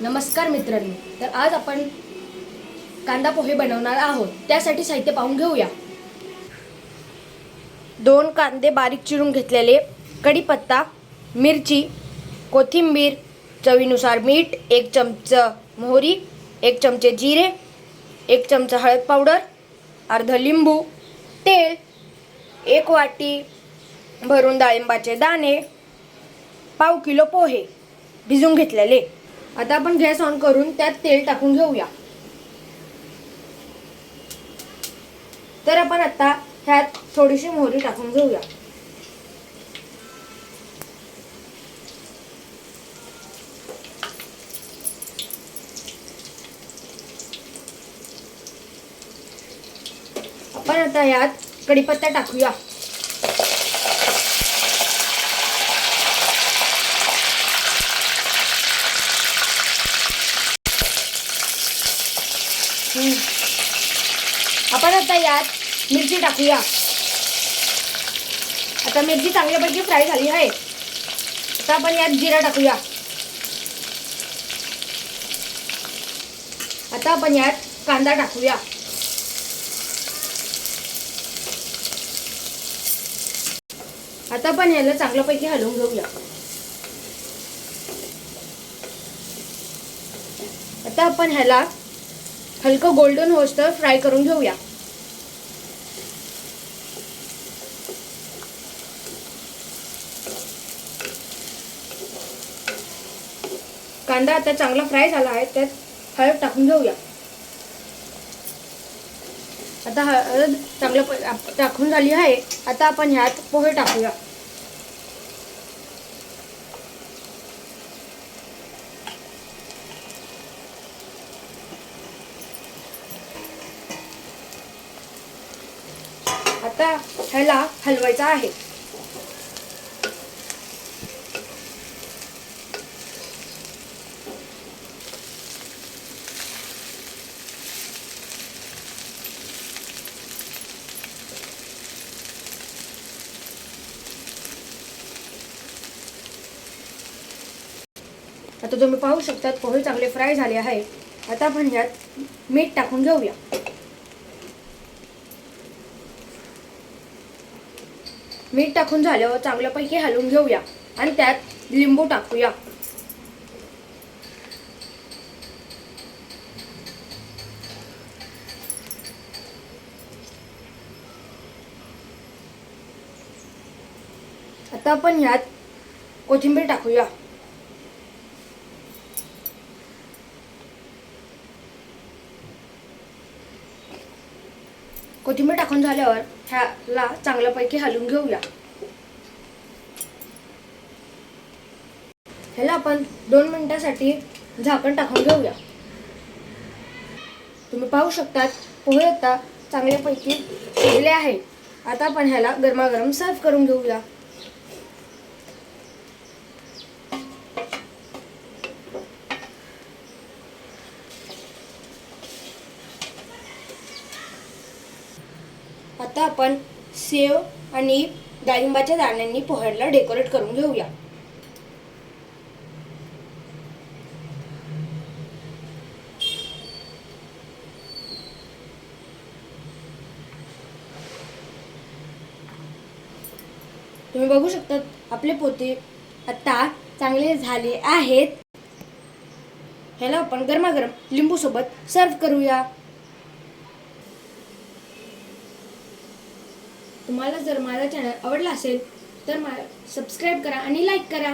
नमस्कार मित्रांनो, तर आज आपण कांदा पोहे बनवणार आहोत. त्यासाठी साहित्य पाहून घेऊया. 2 कांदे बारीक चिरून घेतलेले, कढीपत्ता, मिरची, कोथिंबीर, चवीनुसार मीठ, 1 चमचा मोहरी, 1 चमचे जिरे, 1 चमचा हळद पावडर, अर्धा लिंबू, तेल, 1 वाटी भरून डाळिंबाचे दाणे, पाव किलो पोहे भिजून घेतलेले. आता आपण गॅस ऑन करून त्यात तेल टाकून घेऊया. तर आपण आता ह्यात थोडीशी मोहरी टाकून घेऊया. आपण आता यात कढीपत्ता टाकूया. आपण आता यात मिरची टाकूया. आता मिरची चांगल्यापैकी फ्राय झाली आहे. आता आपण यात जिरा टाकूया. आता आपण यात कांदा टाकूया. आता आपण याला चांगल्यापैकी हलवून घेऊया. आता आपण ह्याला हलकं गोल्डन होईस्तोवर फ्राय करून घेऊया. कांदा आता चांगला फ्राय झाला आहे. त्यात हळद टाकून घेऊया. आता हळद चांगलं टाकून झाली आहे. आता आपण ह्यात पोहे टाकूया. आता ह्याला हलवायचा आहे. आता तुम्ही पाहू शकता पोहे चांगले फ्राय झाले आहे. आता आपण ह्यात मीठ टाकून घेऊया. मीठ टाकून झाल्यावर चांगल्यापैकी हलवून घेऊया आणि त्यात लिंबू टाकूया. आता आपण ह्यात कोथिंबीर टाकूया. कोथिंबीर टाकून झाल्यावर ह्याला चांगल्यापैकी हलवून घेऊया. ह्याला आपण 2 मिनिटांसाठी झाकण टाकून घेऊया. तुम्ही पाहू शकता पोहे आता चांगल्यापैकी शिजले आहे. आता आपण ह्याला गरमागरम सर्व करून घेऊया. आता आपण सेव आणि डाळिंबाच्या दाण्यांनी पोह्याला डेकोरेट करून घेऊया. तुम्ही बघू शकता आपले पोहे आता चांगले झाले आहेत. ह्याला आपण गरमागरम लिंबू सोबत सर्व करूया. तुम्हाला जर माझा चॅनल आवडला असेल तर सबस्क्राईब करा आणि लाईक करा.